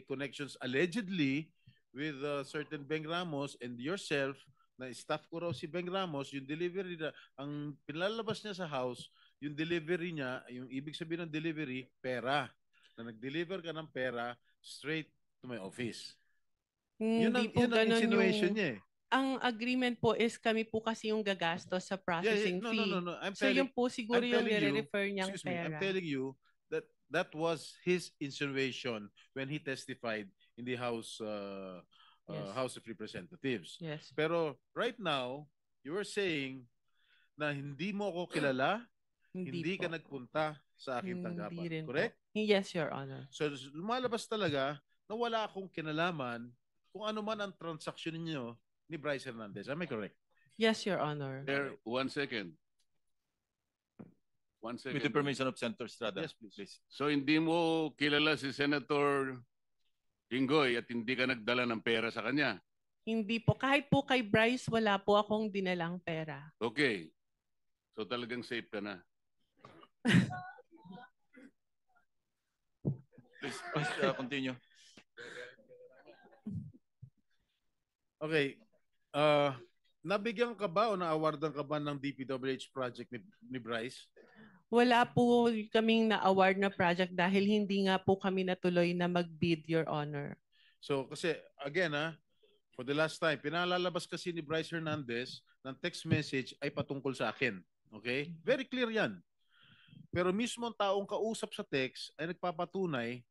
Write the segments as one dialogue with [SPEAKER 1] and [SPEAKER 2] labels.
[SPEAKER 1] connections allegedly with certain Beng Ramos and yourself, na staff ko raw si Beng Ramos, yung delivery na, ang pinalabas niya sa house, yung delivery niya, yung ibig sabihin ng delivery, pera. Na nag-deliver ka ng pera straight to my office.
[SPEAKER 2] Hindi po
[SPEAKER 1] Yun ang
[SPEAKER 2] ganun
[SPEAKER 1] insinuation
[SPEAKER 2] yung...
[SPEAKER 1] niya eh.
[SPEAKER 2] Ang agreement po is kami po kasi yung gagastos sa processing
[SPEAKER 1] No.
[SPEAKER 2] fee.
[SPEAKER 1] I'm
[SPEAKER 2] So
[SPEAKER 1] telling,
[SPEAKER 2] yun po siguro
[SPEAKER 1] I'm
[SPEAKER 2] yung
[SPEAKER 1] telling you,
[SPEAKER 2] nire-refer niyang
[SPEAKER 1] excuse me, I'm
[SPEAKER 2] pera.
[SPEAKER 1] telling you that that was his insinuation when he testified in the
[SPEAKER 2] Yes.
[SPEAKER 1] House of Representatives.
[SPEAKER 2] Yes.
[SPEAKER 1] Pero right now, you are saying na hindi mo ako kilala, hindi ka
[SPEAKER 2] po.
[SPEAKER 1] nagpunta sa aking
[SPEAKER 2] Hindi
[SPEAKER 1] tanggapan.
[SPEAKER 2] rin
[SPEAKER 1] Correct?
[SPEAKER 2] po. Yes, Your Honor.
[SPEAKER 1] So lumalabas talaga na wala akong kinalaman kung ano man ang transaksyon ninyo ni Bryce Hernandez. Am I correct?
[SPEAKER 2] Yes, Your Honor.
[SPEAKER 3] There, 1 second. 1 second.
[SPEAKER 4] With the permission of Senator Estrada.
[SPEAKER 1] Yes, please.
[SPEAKER 3] So hindi mo kilala si Senator Jinggoy at hindi ka nagdala ng pera sa kanya?
[SPEAKER 2] Hindi po. Kahit po kay Bryce, wala po akong dinalang pera.
[SPEAKER 3] Okay. So talagang safe ka na.
[SPEAKER 4] Please, continue.
[SPEAKER 1] Okay. Nabigyan ka ba o na-awardan ka ba ng DPWH project ni Bryce?
[SPEAKER 2] Wala po kaming na-award na project dahil hindi nga po kami natuloy na mag-bid, Your Honor.
[SPEAKER 1] So kasi again for the last time, pinalalabas kasi ni Bryce Hernandez ng text message ay patungkol sa akin. Okay? Very clear yan. Pero mismo ang taong kausap sa text ay nagpapatunay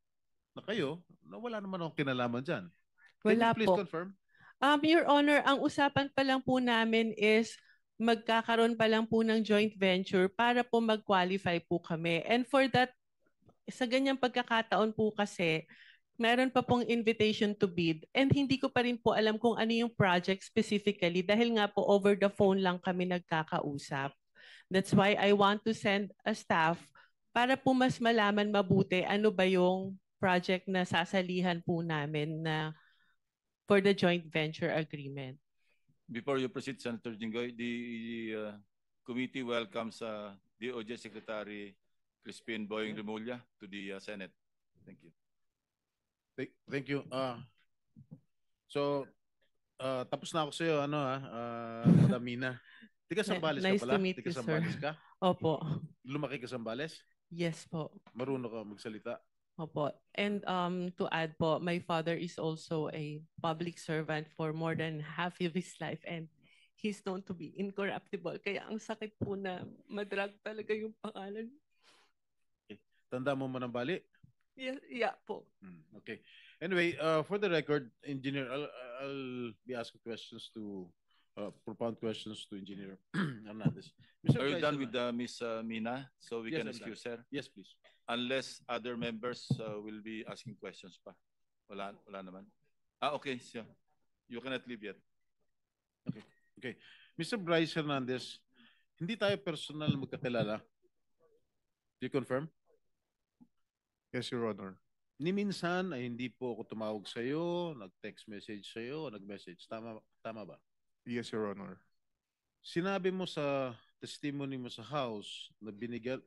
[SPEAKER 1] na kayo na wala naman akong kinalaman dyan. Can
[SPEAKER 2] Wala
[SPEAKER 1] you please
[SPEAKER 2] po.
[SPEAKER 1] confirm?
[SPEAKER 2] Your Honor, ang usapan pa lang po namin is magkakaroon pa lang po ng joint venture para po mag-qualify po kami. And for that, sa ganyang pagkakataon po kasi, meron pa pong invitation to bid and hindi ko pa rin po alam kung ano yung project specifically dahil nga po over the phone lang kami nagkakausap. That's why I want to send a staff para po mas malaman mabuti ano ba yung project na sasalihan po namin na for the joint venture agreement.
[SPEAKER 4] Before you proceed, Senator Jinggoy, the committee welcomes DOJ Secretary Crispin Boying Remulla to the Senate. Thank you.
[SPEAKER 1] Thank you. So, tapos na ako sa iyo, Madam Mina. Tiga Sambales
[SPEAKER 2] Nice
[SPEAKER 1] ka pala?
[SPEAKER 2] to meet
[SPEAKER 1] Tiga
[SPEAKER 2] you, sir.
[SPEAKER 1] Sambales ka?
[SPEAKER 2] Opo.
[SPEAKER 1] Lumaki ka sa Sambales?
[SPEAKER 2] Yes po.
[SPEAKER 1] Marunong ka magsalita?
[SPEAKER 2] Opo. And to add po, my father is also a public servant for more than half of his life and he's known to be incorruptible. Kaya ang sakit po na madrag talaga yung pangalan.
[SPEAKER 1] Okay. Tanda mo manambali?
[SPEAKER 2] Yeah po.
[SPEAKER 1] Okay. Anyway, for the record, Engineer, I'll be asking questions to propound questions to Engineer Hernandez.
[SPEAKER 4] Are you done with Ms. Mina? So we
[SPEAKER 1] Yes,
[SPEAKER 4] can
[SPEAKER 1] I'm
[SPEAKER 4] excuse
[SPEAKER 1] done.
[SPEAKER 4] her?
[SPEAKER 1] Yes, please.
[SPEAKER 4] Unless other members will be asking questions pa. Wala naman. Okay. So you cannot leave yet.
[SPEAKER 1] Okay. Mr. Bryce Hernandez, hindi tayo personal magkakilala. Do you confirm?
[SPEAKER 5] Yes, Your Honor.
[SPEAKER 1] Ni minsan ay hindi po ako tumawag sa iyo, nag-text message sa iyo, nag-message. Tama ba?
[SPEAKER 5] Yes, Your Honor.
[SPEAKER 1] Sinabi mo sa testimony mo sa house na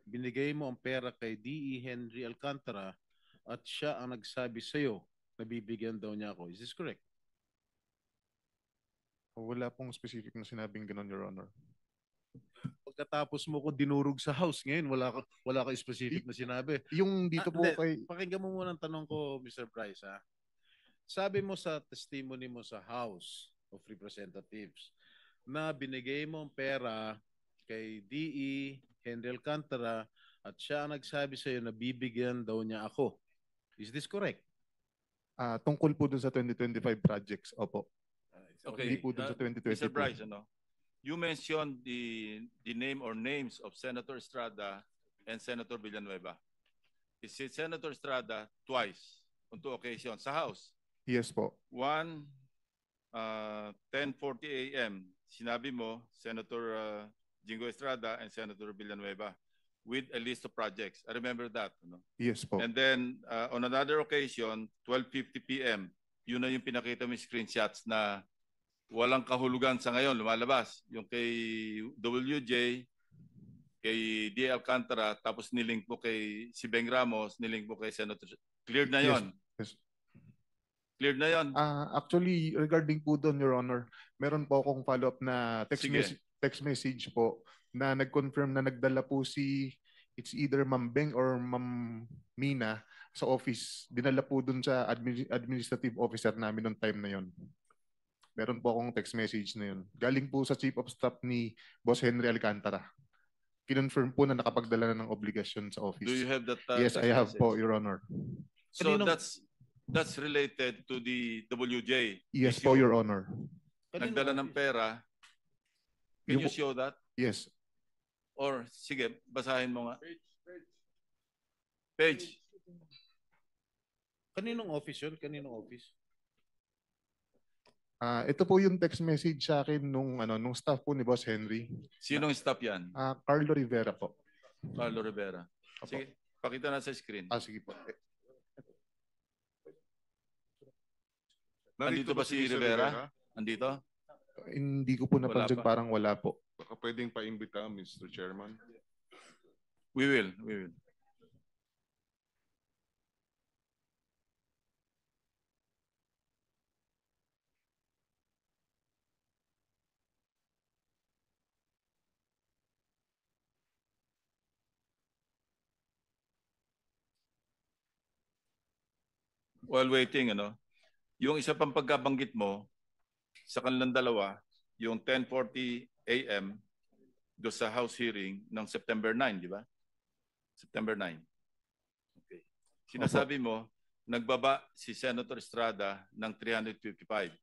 [SPEAKER 1] binigay mo ang pera kay D.E. Henry Alcantara at siya ang nagsabi sa iyo na bibigyan daw niya ako. Is this correct?
[SPEAKER 5] Wala pong specific na sinabing ganun, Your Honor.
[SPEAKER 1] Pagkatapos mo ko dinurog sa house ngayon, wala ka specific na sinabi.
[SPEAKER 5] Yung dito po kay...
[SPEAKER 1] Pakinggan mo muna ang tanong ko, Mr. Bryce. Sabi mo sa testimony mo sa House of Representatives na binigay mo ang pera kay D.E. Henry Alcantara at siya ang nagsabi sa iyo na bibigyan daw niya ako. Is this correct?
[SPEAKER 5] Tungkol po dun sa 2025 projects, opo.
[SPEAKER 4] Okay.
[SPEAKER 5] Hindi po dun sa 2022.
[SPEAKER 4] Mr. Bryce, you mentioned the name or names of Senator Estrada and Senator Villanueva. Is it Senator Estrada twice on 2 occasions sa House?
[SPEAKER 5] Yes po.
[SPEAKER 4] One, 10:40 a.m. Sinabi mo, Senator Jingo Estrada and Senator Villanueva with a list of projects. I remember that.
[SPEAKER 5] Yes po.
[SPEAKER 4] And then on another occasion, 12:50 p.m., yun na yung pinakita mo yung screenshots na walang kahulugan sa ngayon, lumalabas. Yung kay WJ, kay D. Alcantara, tapos nilink mo kay si Beng Ramos, nilink mo kay Senator. Cleared na yon.
[SPEAKER 5] Yes.
[SPEAKER 4] Clear na yan.
[SPEAKER 5] Actually, regarding po doon, Your Honor, meron po akong follow-up na
[SPEAKER 4] Sige.
[SPEAKER 5] text message po na nag-confirm na nagdala po it's either Ma'am Beng or Ma'am Mina sa office. Dinala po doon sa administrative officer namin noong time na yon. Meron po akong text message na yun. Galing po sa Chief of Staff ni Boss Henry Alcantara. Kinonfirm po na nakapagdala na ng obligasyon sa office.
[SPEAKER 4] Do you have that?
[SPEAKER 5] Yes,
[SPEAKER 4] text
[SPEAKER 5] I have
[SPEAKER 4] message?
[SPEAKER 5] po, Your Honor.
[SPEAKER 4] So
[SPEAKER 1] Kaninong-
[SPEAKER 4] that's related to the WJ.
[SPEAKER 5] Yes
[SPEAKER 4] issue.
[SPEAKER 5] po, Your Honor.
[SPEAKER 4] Nagdala ng pera. Can
[SPEAKER 5] Yung-
[SPEAKER 4] you show that?
[SPEAKER 5] Yes.
[SPEAKER 4] Or sige, basahin mo nga. Page.
[SPEAKER 1] Kaninong office yun? Kaninong office?
[SPEAKER 5] Ito po yung text message sa akin nung staff po ni Boss Henry.
[SPEAKER 4] Sinong staff yan?
[SPEAKER 5] Carlo Rivera po.
[SPEAKER 4] Carlo Rivera.
[SPEAKER 5] Opo.
[SPEAKER 4] Sige, pakita na sa screen.
[SPEAKER 5] Sige po.
[SPEAKER 4] Andito ba si Rivera? Andito?
[SPEAKER 5] Hindi ko po napansin,
[SPEAKER 4] Wala pa.
[SPEAKER 5] parang wala po.
[SPEAKER 6] Baka pwedeng paimbita, Mr. Chairman.
[SPEAKER 4] We will. While waiting, yung isa pang pagkabanggit mo sa kanilang dalawa, yung 10:40 a.m. do sa House hearing ng September 9, di ba? September 9. Okay. Sinasabi mo, nagbaba si Senator Estrada ng 355.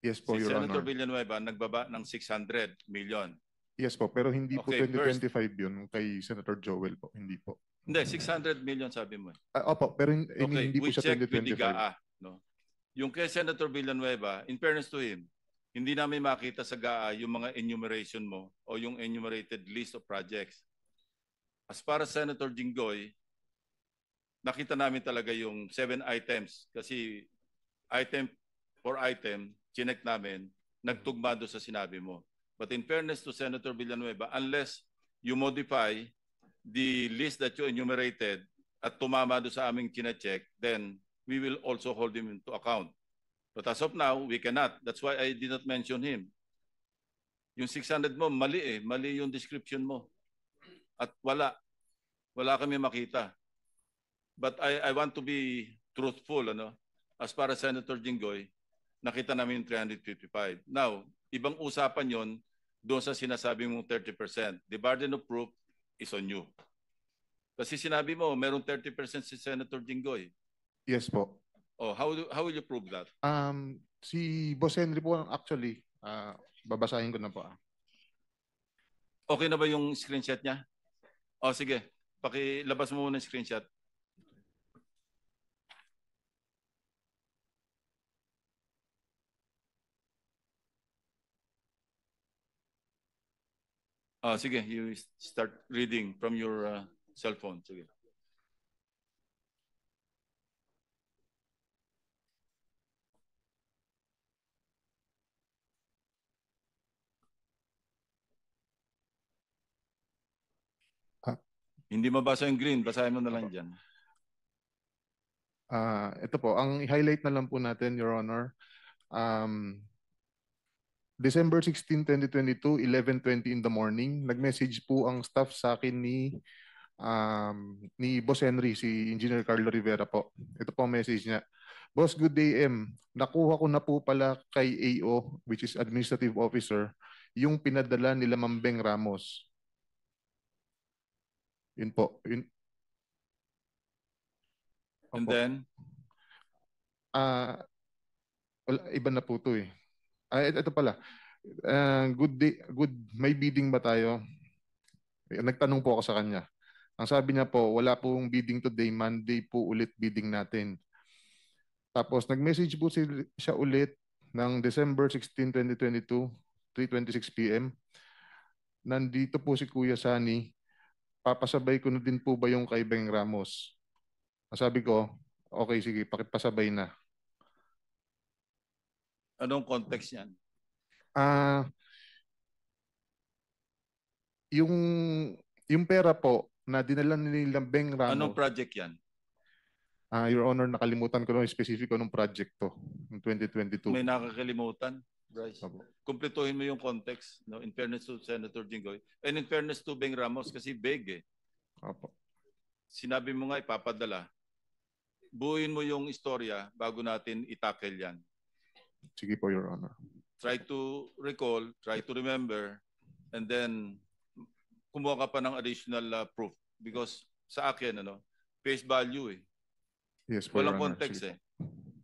[SPEAKER 5] Yes po,
[SPEAKER 4] Si
[SPEAKER 5] Your
[SPEAKER 4] Senator
[SPEAKER 5] Honor.
[SPEAKER 4] Villanueva nagbaba ng 600 million.
[SPEAKER 5] Yes po, pero hindi po
[SPEAKER 4] Okay,
[SPEAKER 5] 2025 yun kay Senator Joel po. Hindi po.
[SPEAKER 4] Hindi, 600 million sabi mo.
[SPEAKER 5] Opo, pero
[SPEAKER 4] Okay,
[SPEAKER 5] hindi po
[SPEAKER 4] we
[SPEAKER 5] siya
[SPEAKER 4] checked with the
[SPEAKER 5] 2025.
[SPEAKER 4] GAA. No? Yung kay Senator Villanueva, in fairness to him, hindi namin makita sa GAA yung mga enumeration mo o yung enumerated list of projects. As para Senator Jinggoy, nakita namin talaga yung 7 items kasi item for item, chinek namin, nagtugma doon sa sinabi mo. But in fairness to Senator Villanueva, unless you modify the list that you enumerated at tumama doon sa aming chinecheck, then we will also hold him into account. But as of now, we cannot. That's why I did not mention him. Yung 600 mo, mali eh. Mali yung description mo. At wala kami makita. But I want to be truthful, as para Senator Jinggoy, nakita namin yung 355. Now, ibang usapan yon doon sa sinasabi mong 30%. The burden of proof is on you. Kasi sinabi mo, merong 30% si Senator Jinggoy.
[SPEAKER 5] Yes po.
[SPEAKER 4] Oh, how will you prove that?
[SPEAKER 5] Si Boss Henry po actually, babasahin ko na po.
[SPEAKER 4] Okay na ba yung screenshot niya? Oh, sige. Pakilabas mo muna yung screenshot. Oh, sige. You start reading from your cell phone. Sige. Hindi mabasa yung green, basahin mo na lang dyan.
[SPEAKER 5] Ito po, ang highlight na lang po natin, Your Honor. December 16, 2022, 11:20 in the morning, nag-message po ang staff sa akin ni Boss Henry, si Engineer Carlo Rivera po. Ito po ang message niya. Boss, good day, M. Nakuha ko na po pala kay AO, which is Administrative Officer, yung pinadala nila Ma'am Beng Ramos. Yun po. Yun.
[SPEAKER 4] And
[SPEAKER 5] Opo.
[SPEAKER 4] then,
[SPEAKER 5] wala, iba na po to eh. Ito pala. Good day, may bidding ba tayo? Nagtanong po ako sa kanya. Ang sabi niya po, wala pong bidding today, Monday po ulit bidding natin. Tapos nag-message po siya ulit ng December 16, 2022, 3:26 p.m. Nandito po si Kuya Sani. Papasabay ko na din po ba yung kay Beng Ramos? Sabi ko, okay, sige, pakipasabay na.
[SPEAKER 4] anong context yan?
[SPEAKER 5] Yung pera po na dinala nilang Beng Ramos.
[SPEAKER 4] Anong project yan?
[SPEAKER 5] Your Honor, nakalimutan ko lang yung specific anong project to, ng 2022.
[SPEAKER 4] May nakakalimutan, Bryce.
[SPEAKER 5] Opo.
[SPEAKER 4] Kumpletuhin mo yung context, no? In fairness to Senator Jinggoy. And in fairness to Beng Ramos, kasi vague eh.
[SPEAKER 5] Opo.
[SPEAKER 4] Sinabi mo nga ipapadala. Buuin mo yung istorya bago natin itakel yan.
[SPEAKER 5] Sige po, Your Honor.
[SPEAKER 4] Try to recall, try to remember, and then kumuha ka pa ng additional proof. Because sa akin, face value eh.
[SPEAKER 5] Yes po, Your
[SPEAKER 4] Walang
[SPEAKER 5] Honor.
[SPEAKER 4] context
[SPEAKER 5] Sige
[SPEAKER 4] eh.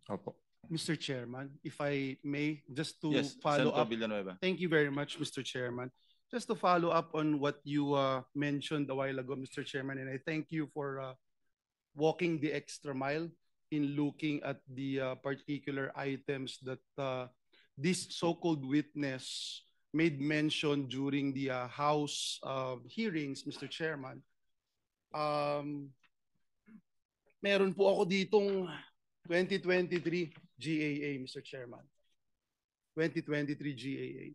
[SPEAKER 5] po. Opo.
[SPEAKER 7] Mr. Chairman, if I may, just to
[SPEAKER 4] Yes,
[SPEAKER 7] follow
[SPEAKER 4] Senator
[SPEAKER 7] up.
[SPEAKER 4] Villanueva.
[SPEAKER 7] Thank you very much, Mr. Chairman. Just to follow up on what you mentioned a while ago, Mr. Chairman, and I thank you for walking the extra mile in looking at the particular items that this so-called witness made mention during the House hearings, Mr. Chairman. Meron po ako ditong 2023 GAA, Mr. Chairman. 2023 GAA.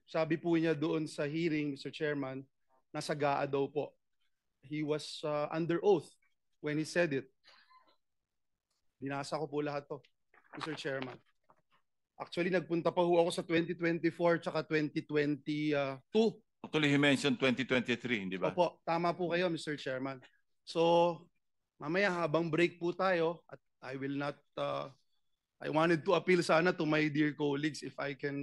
[SPEAKER 7] Sabi po niya doon sa hearing, Mr. Chairman, nasa GAA daw po. He was under oath when he said it. Binasa ko po lahat to, Mr. Chairman. Actually, nagpunta pa ho ako sa 2024 tsaka 2022.
[SPEAKER 4] Actually, he mentioned 2023, hindi ba?
[SPEAKER 7] Opo, tama po kayo, Mr. Chairman. So, mamaya habang break po tayo, at I will not, I wanted to appeal sana to my dear colleagues if I can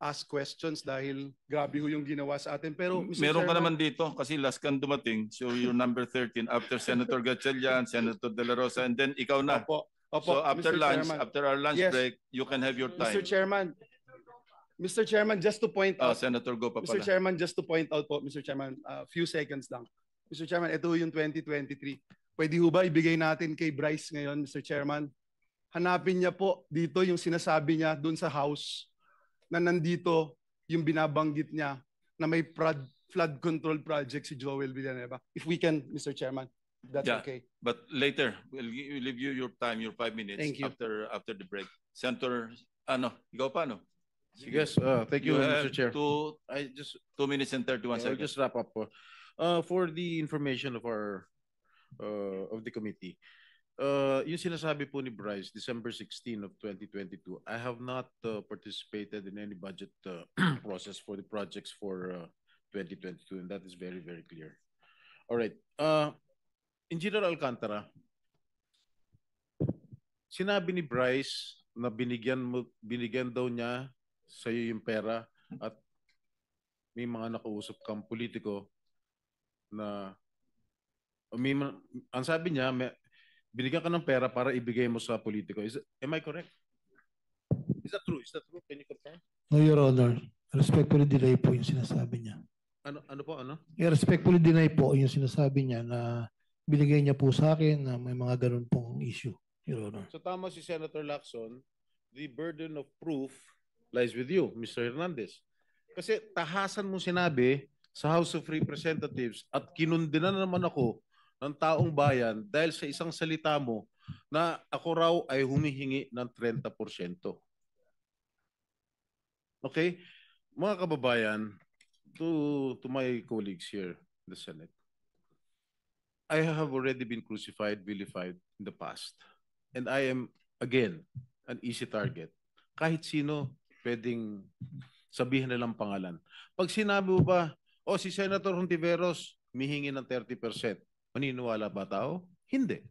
[SPEAKER 7] ask questions dahil grabe ho yung ginawa sa atin. Pero, Mr.
[SPEAKER 4] Meron ka
[SPEAKER 7] Chairman,
[SPEAKER 4] naman dito kasi last kang dumating. So you're number 13 after Senator Gatchalian, Senator De La Rosa, and then ikaw na.
[SPEAKER 7] Opo,
[SPEAKER 4] So after
[SPEAKER 7] Mr.
[SPEAKER 4] lunch,
[SPEAKER 7] Chairman.
[SPEAKER 4] after our lunch
[SPEAKER 7] Yes.
[SPEAKER 4] break, you can have your time.
[SPEAKER 7] Mr. Chairman, just to point out,
[SPEAKER 4] Senator, go pa
[SPEAKER 7] Mr.
[SPEAKER 4] pala.
[SPEAKER 7] Chairman, just to point out po, Mr. Chairman, a few seconds lang. Mr. Chairman, ito yung 2023. Pwede ho ba ibigay natin kay Bryce ngayon, Mr. Chairman? Hanapin niya po dito yung sinasabi niya doon sa House na nandito yung binabanggit niya na may flood control project si Joel Villanueva. If we can, Mr. Chairman, that's
[SPEAKER 4] Yeah.
[SPEAKER 7] okay.
[SPEAKER 4] But later, we'll leave you your time, your 5 minutes
[SPEAKER 7] Thank you.
[SPEAKER 4] after the break. Senator, ikaw pa, no?
[SPEAKER 1] Yes, thank you,
[SPEAKER 4] have
[SPEAKER 1] Mr. Chair. I
[SPEAKER 4] 2 minutes and 31
[SPEAKER 1] I'll
[SPEAKER 4] seconds.
[SPEAKER 1] just wrap up po. For the information of our of the committee. Yung sinasabi po ni Bryce, December 16 of 2022, I have not participated in any budget process for the projects for 2022, and that is very, very clear. All right. Engineer Alcantara, sinabi ni Bryce na binigyan daw niya sa iyo yung pera at may mga nakausap kang politiko na ang sabi niya, binigyan ka ng pera para ibigay mo sa politiko. Am I correct? Is that true? Is that true? Can you confirm?
[SPEAKER 8] No, Your Honor. Respectfully deny po yung sinasabi niya.
[SPEAKER 1] Ano po?
[SPEAKER 8] Respectfully deny po yung sinasabi niya na binigay niya po sa akin na may mga ganun pong issue, Your Honor.
[SPEAKER 1] So tama si Senator Lacson, the burden of proof lies with you, Mr. Hernandez. Kasi tahasan mo sinabi sa House of Representatives at kinundinan naman ako ng taong bayan dahil sa isang salita mo na ako raw ay humihingi ng 30%. Okay? Mga kababayan, to my colleagues here in the Senate, I have already been crucified, vilified in the past. And I am, again, an easy target. Kahit sino pwedeng sabihin nilang pangalan. Pag sinabi mo ba, si Senator Hontiveros, humihingi ng 30%, maniniwala ba tao? Hindi.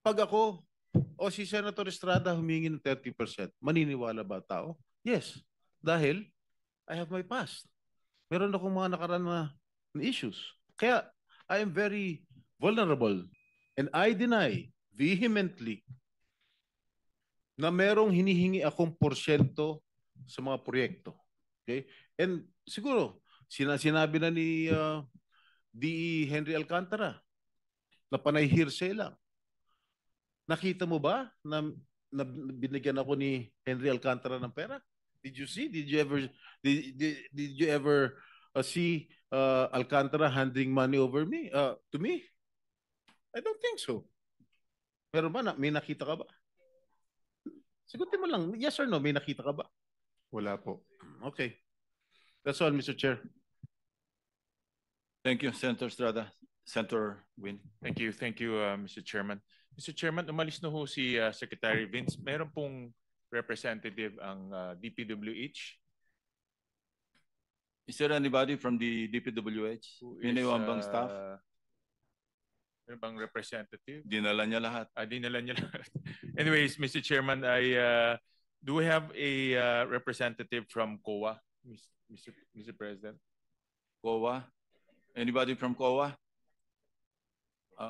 [SPEAKER 1] Pag ako, si Senator Estrada humingi ng 30%, maniniwala ba tao? Yes. Dahil I have my past. Meron akong mga nakaraan na issues. Kaya I am very vulnerable and I deny vehemently na merong hinihingi akong porsyento sa mga proyekto. Okay? And siguro, sinabi na ni D.E. Henry Alcantara na panay hearsay lang. Nakita mo ba na binigyan ako ni Henry Alcantara ng pera? Did you see? Did you ever see Alcantara handing money over me to me? I don't think so. Pero ba may nakita ka ba? Sagutin mo lang, yes or no, may nakita ka ba?
[SPEAKER 5] Wala po.
[SPEAKER 1] Okay. That's all, Mr. Chair.
[SPEAKER 4] Thank you, Senator Estrada. Senator Win.
[SPEAKER 9] Thank you, Mr. Chairman. Mr. Chairman, umalis na ho si Secretary Vince. Meron pong representative ang DPWH.
[SPEAKER 4] Is there anybody from the DPWH?
[SPEAKER 9] Who is,
[SPEAKER 4] Iniwan bang staff?
[SPEAKER 9] Meron bang representative?
[SPEAKER 4] Dinala niya lahat.
[SPEAKER 9] Dinala niya lahat. Anyways, Mr. Chairman, do we have a representative from COA, Mr. President?
[SPEAKER 4] COA? Anybody from COA?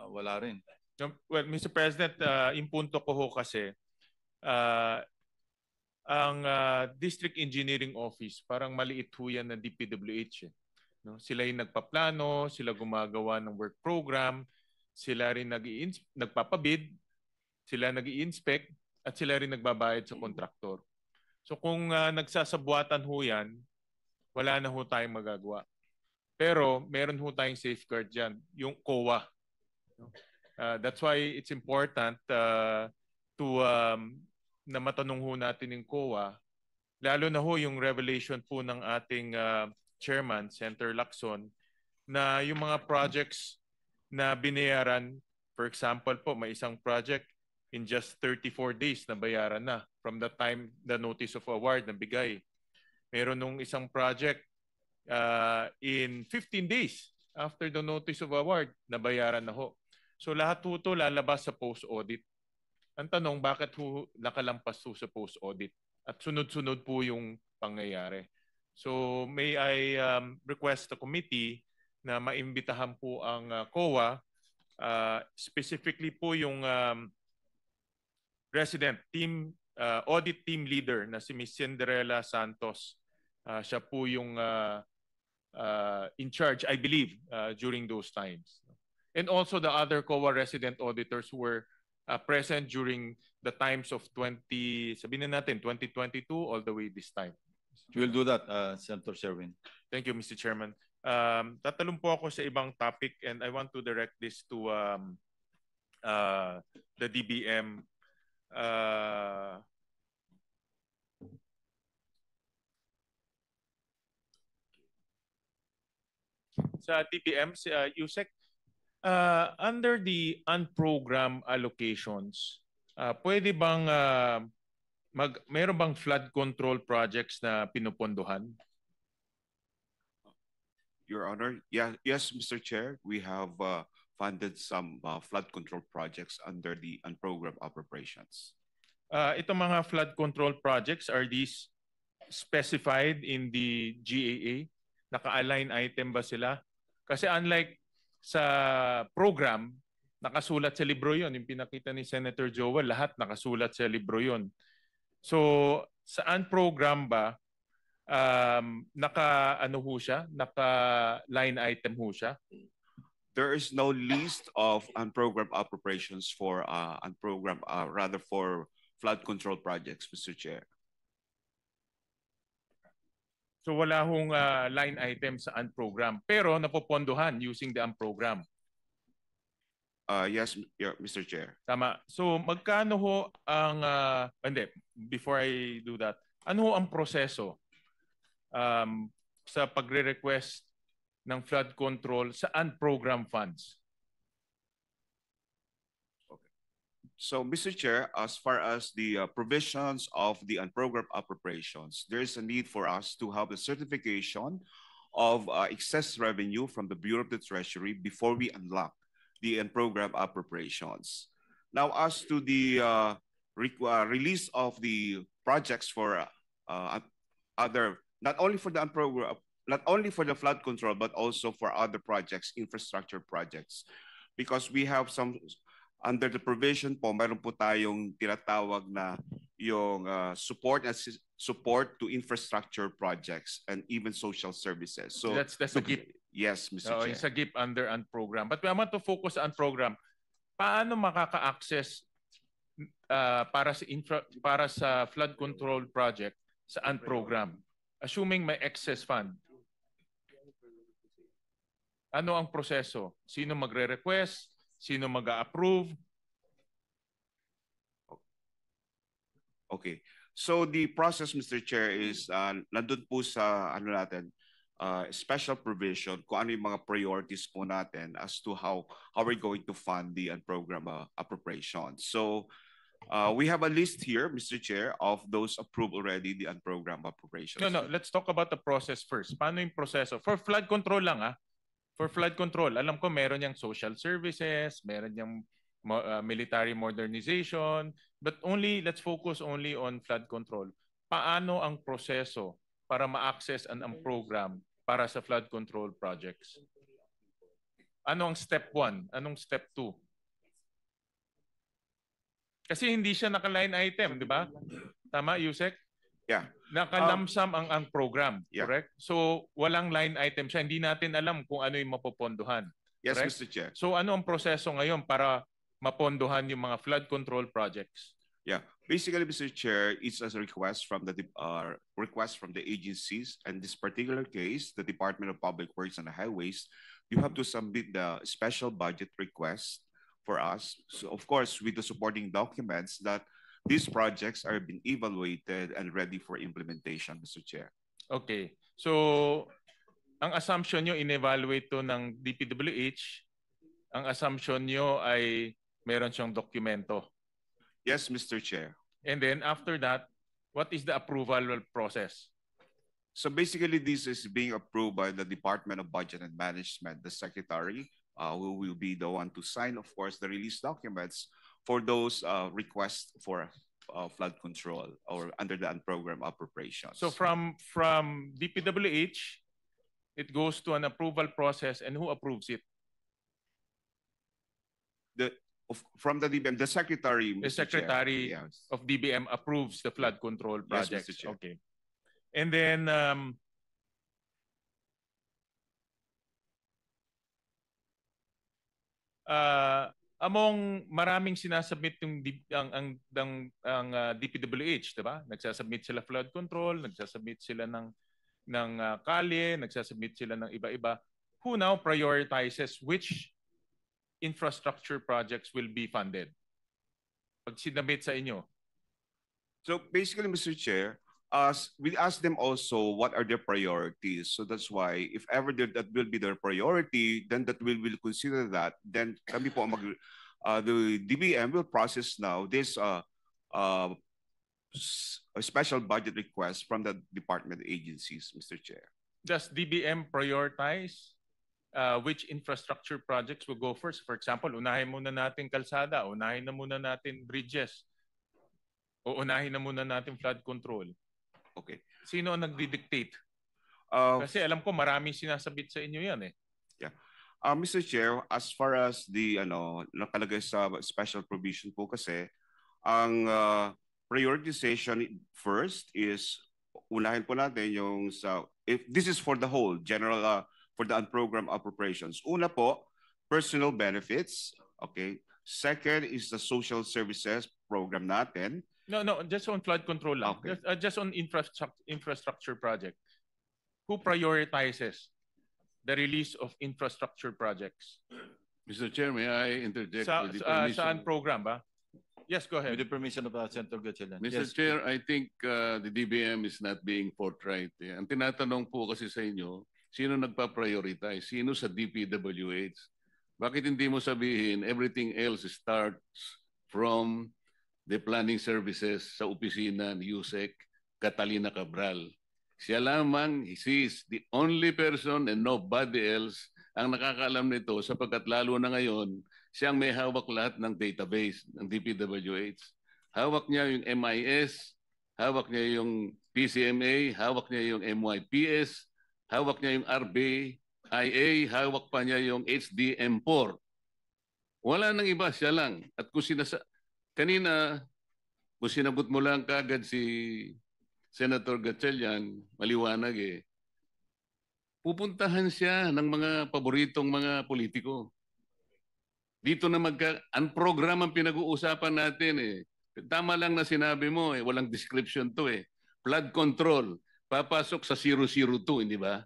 [SPEAKER 4] Wala rin.
[SPEAKER 9] No, well, Mr. President, yung punto ko ho kasi, ang District Engineering Office, parang maliit ho yan ng DPWH. No? Sila yung nagpaplano, sila gumagawa ng work program, sila rin nagpapabid, sila nag-i-inspect, at sila rin nagbabayad sa kontraktor. So kung nagsasabuatan ho yan, wala na ho tayong magagawa. Pero meron ho tayong safeguard dyan, yung COA. That's why it's important na matanong ho natin yung COA, lalo na ho yung revelation po ng ating chairman, Senator Lacson, na yung mga projects na binayaran, for example po, may isang project in just 34 days na bayaran na from the time the notice of award na bigay. Meron nung isang project in 15 days after the notice of award na bayaran na ho. So lahat po ito lalabas sa post-audit. Ang tanong, bakit ho nakalampas ho sa post-audit? At sunod-sunod po yung pangyayari. So may I request the committee na maimbitahan po ang COA, specifically po yung resident team, audit team leader na si Ms. Cinderella Santos. Siya po yung in charge, I believe, during those times. And also the other COA resident auditors who were present during the times of 2022 all the way this time.
[SPEAKER 4] We'll do that, Senator Sherwin.
[SPEAKER 9] Thank you, Mr. Chairman. Tatalong po ako sa ibang topic and I want to direct this to the DBM. Sa DBM, Yusek, under the unprogrammed allocations, pwede bang meron bang flood control projects na pinupondohan?
[SPEAKER 10] Your Honor, yes, Mr. Chair, we have funded some flood control projects under the unprogrammed appropriations.
[SPEAKER 9] Itong mga flood control projects, are these specified in the GAA? Naka-align item ba sila? Kasi unlike sa program, nakasulat sa libro yon. Yung pinakita ni Senator Joel, lahat nakasulat sa libro yon. So, sa unprogram ba, naka-ano ho siya? Naka-line item ho siya?
[SPEAKER 10] There is no list of unprogrammed appropriations for rather for flood control projects, Mr. Chair.
[SPEAKER 9] So wala hong line item sa unprogram. Pero napopondohan using the unprogram.
[SPEAKER 10] Yes, Mr. Chair.
[SPEAKER 9] Tama. So magkano ho ang, before I do that, ano ho ang proseso sa pagre-request ng flood control sa unprogrammed funds?
[SPEAKER 10] So, Mr. Chair, as far as the provisions of the unprogrammed appropriations, there is a need for us to have a certification of excess revenue from the Bureau of the Treasury before we unlock the unprogrammed appropriations. Now, as to the release of the projects for other, not only for the flood control, but also for other projects, infrastructure projects, because we have some. Under the provision po, mayroon po tayong tinatawag na yung support to infrastructure projects and even social services. So
[SPEAKER 9] that's a GIP.
[SPEAKER 10] Yes, Mr. Chair.
[SPEAKER 9] It's a GIP under unprogram. But we want to focus on program. Paano makaka-access para sa flood control project sa unprogram? Assuming may excess fund. Ano ang proseso? Sino magre-request? Sino mag-a-approve?
[SPEAKER 10] Okay. So the process, Mr. Chair, is nandun po sa ano natin, special provision kung ano yung mga priorities po natin as to how we're going to fund the program appropriations. So we have a list here, Mr. Chair, of those approved already the program appropriations.
[SPEAKER 9] No, let's talk about the process first. Paano yung proseso? For flood control lang For flood control, alam ko meron yung social services, meron yung military modernization, but let's focus only on flood control. Paano ang proseso para ma-access ang program para sa flood control projects? Ano ang step 1? Anong step 2? Kasi hindi siya naka-line item, di ba? Tama, Yusek?
[SPEAKER 10] Yeah.
[SPEAKER 9] Naka-lump-sum ang program,
[SPEAKER 10] yeah.
[SPEAKER 9] Correct? So, walang line item siya. Hindi natin alam kung ano yung mapopondohan.
[SPEAKER 10] Yes,
[SPEAKER 9] correct?
[SPEAKER 10] Mr. Chair.
[SPEAKER 9] So, ano ang proseso ngayon para mapondohan yung mga flood control projects?
[SPEAKER 10] Yeah, basically, Mr. Chair, it's a request from the agencies. And this particular case, the Department of Public Works and Highways, you have to submit the special budget request for us. So, of course, with the supporting documents that these projects are being evaluated and ready for implementation, Mr. Chair.
[SPEAKER 9] Okay. So, ang assumption nyo, in-evaluate to ng DPWH, ang assumption nyo ay meron siyang dokumento.
[SPEAKER 10] Yes, Mr. Chair.
[SPEAKER 9] And then after that, what is the approval process?
[SPEAKER 10] So basically, this is being approved by the Department of Budget and Management, the Secretary, who will be the one to sign, of course, the release documents for those requests for flood control or under the program appropriations.
[SPEAKER 9] So from DPWH, it goes to an approval process, and who approves it?
[SPEAKER 10] From the DBM, the Secretary.
[SPEAKER 9] The Secretary of DBM approves the flood control projects.
[SPEAKER 10] Yes, Mr. Chair.
[SPEAKER 9] Okay. And then among maraming sinasubmit yung DPWH, 'di ba? Nagsasubmit sila flood control, nagsasubmit sila ng kalye, nagsasubmit sila ng iba-iba. Who now prioritizes which infrastructure projects will be funded? Pag sinabit sa inyo.
[SPEAKER 10] So basically, Mr. Chair, we ask them also what are their priorities. So that's why if ever that will be their priority, then that will consider that. Then kami po the DBM will process now this a special budget request from the department agencies, Mr. Chair.
[SPEAKER 9] Does DBM prioritize which infrastructure projects will go first? For example, unahin muna natin kalsada, unahin na muna natin bridges, o unahin na muna natin flood control.
[SPEAKER 10] Okay.
[SPEAKER 9] Sino ang nagdi-dictate? Kasi alam ko maraming sinasabit sa inyo yan eh.
[SPEAKER 10] Yeah. Mr. Chair, as far as the nakalagay sa special provision po kasi, ang prioritization first is unahin po natin yung if this is for the whole general for the unprogrammed appropriations. Una po, personal benefits. Okay. Second is the social services program natin.
[SPEAKER 9] No, just on flood control lang.
[SPEAKER 10] Okay.
[SPEAKER 9] Just on infrastructure project. Who prioritizes the release of infrastructure projects?
[SPEAKER 3] Mr. Chair, may I interject with the permission?
[SPEAKER 9] Saan program ba? Yes, go ahead.
[SPEAKER 11] With the permission of Senator Gatchalian.
[SPEAKER 3] Mr. Chair, I think the DBM is not being forthright. Ang tinatanong po kasi sa inyo, sino nagpa-prioritize? Sino sa DPWH? Bakit hindi mo sabihin everything else starts from the planning services sa opisina ni Yusek Catalina Cabral? Siya lamang, she is the only person and nobody else ang nakakaalam nito sapagkat lalo na ngayon, siyang may hawak lahat ng database ng DPWH. Hawak niya yung MIS, hawak niya yung PCMA, hawak niya yung MYPS, hawak niya yung RBIA, hawak pa niya yung HDM4. Wala nang iba, siya lang. At kung kanina, kung sinagot mo lang kagad si Senator Gatchalian, maliwanag eh, pupuntahan siya ng mga paboritong mga politiko. Dito na ang program ang pinag-uusapan natin eh. Tama lang na sinabi mo eh, walang description to eh. Flood control, papasok sa 002, hindi ba?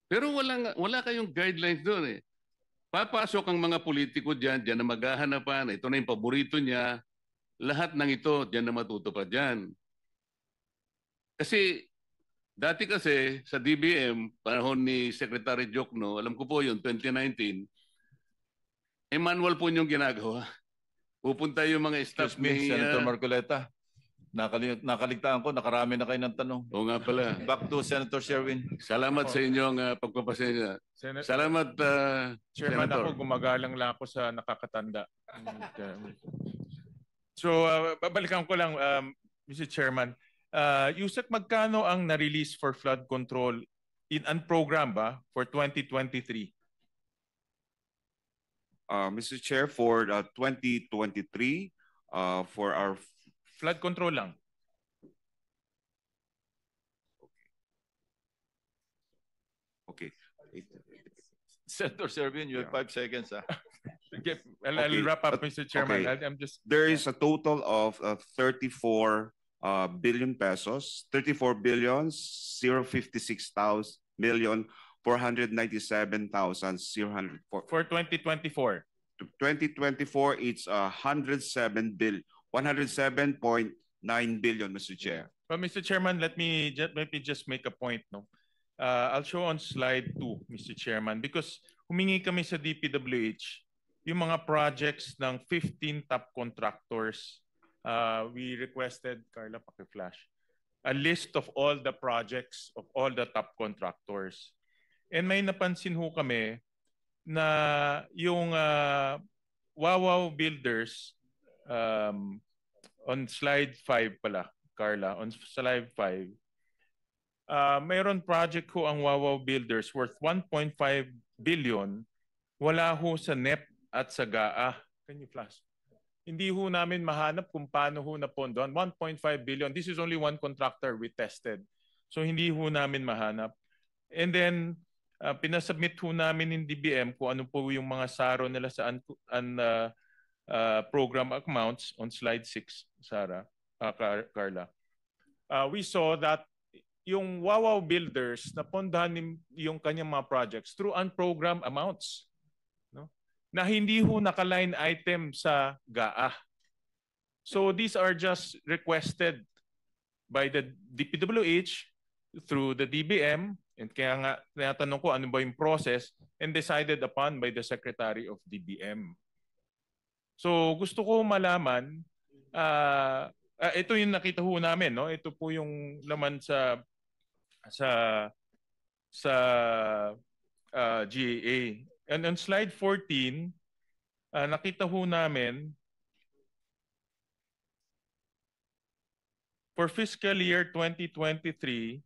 [SPEAKER 3] Pero wala kayong guidelines doon eh. Papasok ang mga politiko dyan na maghahanapan, ito na yung paborito niya, lahat ng ito dyan na matutupad dyan. Kasi Dati kasi sa DBM, panahon ni Secretary Jokno, alam ko po yun, 2019, manual po yung ginagawa. Pupunta yung mga staff
[SPEAKER 4] Excuse me,
[SPEAKER 3] ni...
[SPEAKER 4] Senator Marcoleta. Nakaligtaan ko, nakarami na kayo ng tanong.
[SPEAKER 3] Oo nga pala.
[SPEAKER 4] Back to Senator Sherwin.
[SPEAKER 3] Salamat sa inyong pagpapasensya. Salamat,
[SPEAKER 9] Chairman,
[SPEAKER 3] Senator.
[SPEAKER 9] ako gumagalang lang ako sa nakakatanda. So, babalikan ko lang, Mr. Chairman. Yusek, magkano ang na-release for flood control in program ba for 2023?
[SPEAKER 10] Mr. Chair, for 2023, for our
[SPEAKER 9] Flood control lang.
[SPEAKER 10] okay.
[SPEAKER 4] Senator Sherwin, you have 5 seconds.
[SPEAKER 9] Okay, I'll wrap up, Mr. Chairman.
[SPEAKER 10] Okay.
[SPEAKER 9] I'm just...
[SPEAKER 10] There is a total of 34 billion pesos, 34 billion 056,000 million 497,000
[SPEAKER 9] For 2024.
[SPEAKER 10] 2024, it's 107.9 billion, Mr. Chair.
[SPEAKER 9] But Mr. Chairman, let me just make a point. No, I'll show on slide 2, Mr. Chairman, because humingi kami sa DPWH yung mga projects ng 15 top contractors. We requested, Carla, paki-flash, a list of all the projects of all the top contractors. And may napansin ho kami na yung Wawaw Builders, on slide 5 pala, Carla, on slide 5, mayroon project ho ang Wawaw Builders worth 1.5 billion, wala ho sa NEP at sa GAA. Can you flash? Hindi ho namin mahanap kung paano ho napondohan. 1.5 billion, this is only one contractor we tested. So hindi ho namin mahanap. And then, pinasubmit ho namin in DBM kung ano po yung mga saro nila sa program amounts on slide 6, Carla. We saw that yung Wawaw Builders napondahan yung kanyang mga projects through unprogrammed amounts, no? Na hindi ho naka-line item sa GAA. So these are just requested by the DPWH through the DBM, and kaya nga tinatanong ko ano ba yung process, and decided upon by the Secretary of DBM. So gusto ko malaman, ito yung nakita ho namin, no? Ito po yung laman sa GAA. And on slide 14, nakita ho namin for fiscal year 2023,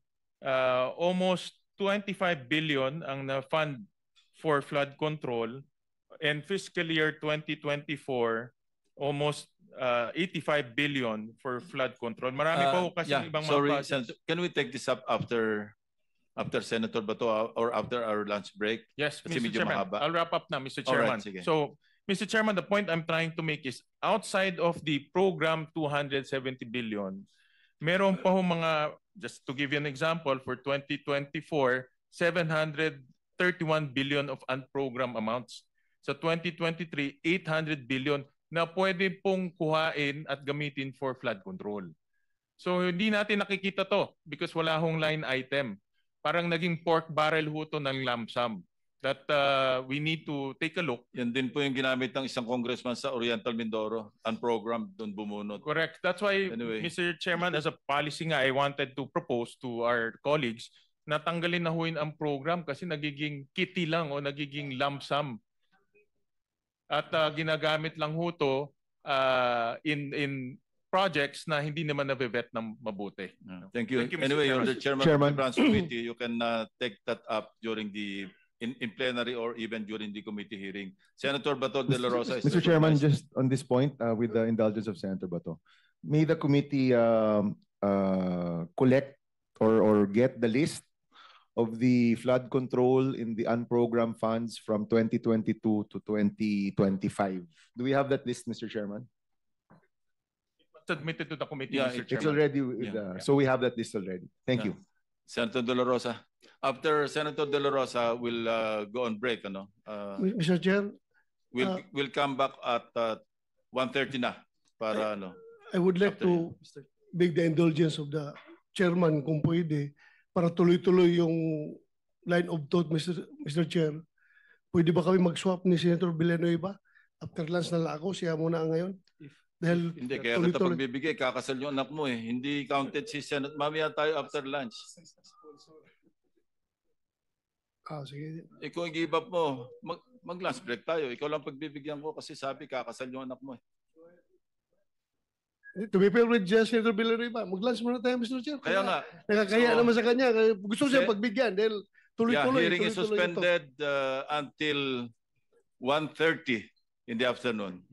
[SPEAKER 9] almost 25 billion ang na-fund for flood control, and fiscal year 2024, almost 85 billion for flood control. Marami pa ho kasi ibang mga projects.
[SPEAKER 4] Senator, can we take this up after Senator Bato or after our lunch break?
[SPEAKER 9] Yes,
[SPEAKER 4] Kasi
[SPEAKER 9] Mr.
[SPEAKER 4] medyo
[SPEAKER 9] Chairman.
[SPEAKER 4] mahaba.
[SPEAKER 9] I'll wrap up now, Mr. Chairman.
[SPEAKER 4] Alright, sige.
[SPEAKER 9] So, Mr. Chairman, the point I'm trying to make is outside of the program 270 billion, meron pa ho mga, just to give you an example, for 2024, 731 billion of unprogrammed amounts. Sa 2023, 800 billion na pwede pong kuhain at gamitin for flood control. So hindi natin nakikita to because wala hong line item. Parang naging pork barrel ho to ng lump sum that we need to take a look.
[SPEAKER 4] Yan din po yung ginamit ng isang congressman sa Oriental Mindoro, unprogrammed, doon bumunot.
[SPEAKER 9] Correct. That's why,
[SPEAKER 4] Anyway.
[SPEAKER 9] Mr. Chairman, as a policy nga, I wanted to propose to our colleagues na tanggalin na huin ang program kasi nagiging kitty lang o nagiging lump sum. At ginagamit lang ho to in projects na hindi naman na-vet ng mabuti.
[SPEAKER 4] Thank you.
[SPEAKER 9] Thank you, Mr.
[SPEAKER 4] Anyway,
[SPEAKER 9] Chairman.
[SPEAKER 4] you're the chairman of the Branch Committee. You can take that up during the in plenary or even during the committee hearing. Senator Bato de la Rosa is
[SPEAKER 11] Mr. Chairman,
[SPEAKER 4] recognized.
[SPEAKER 11] just on this point, with the indulgence of Senator Bato, may the committee collect or get the list of the flood control in the unprogrammed funds from 2022 to 2025. Do we have that list, Mr. Chairman?
[SPEAKER 9] Submitted to the committee,
[SPEAKER 4] Yeah,
[SPEAKER 9] Mr.
[SPEAKER 11] It's
[SPEAKER 9] Chairman.
[SPEAKER 11] already, so we have that list already. Thank you.
[SPEAKER 4] Senator de la Rosa. After Senator de la Rosa, we'll go on break.
[SPEAKER 8] Mr. Chair,
[SPEAKER 4] We'll come back at 1:30 na para
[SPEAKER 8] I would like
[SPEAKER 4] After
[SPEAKER 8] to beg the indulgence of the chairman kung pwede
[SPEAKER 12] para tuloy-tuloy yung line of thought, Mr. Chair. Pwede ba kami mag-swap ni Senator Villanueva? After lunch na lang ako, siya muna ngayon. Dahil
[SPEAKER 4] Hindi, kaya kita pagbibigay, kakasal yung anak mo eh. Hindi counted si Senate. Mamaya tayo after lunch.
[SPEAKER 12] Sige.
[SPEAKER 4] Kung i-give up mo, mag-lunch break tayo. Ikaw lang pagbibigyan ko kasi sabi kakasal yung anak mo eh.
[SPEAKER 12] To be fair with Senator Villanueva, mag-lunch muna tayo, Mr. Chair.
[SPEAKER 4] Kaya nga.
[SPEAKER 12] Nakakaya naman sa kanya. Gusto siya pagbigyan dahil tuloy-tuloy.
[SPEAKER 4] Hearing is suspended until 1:30 in the afternoon.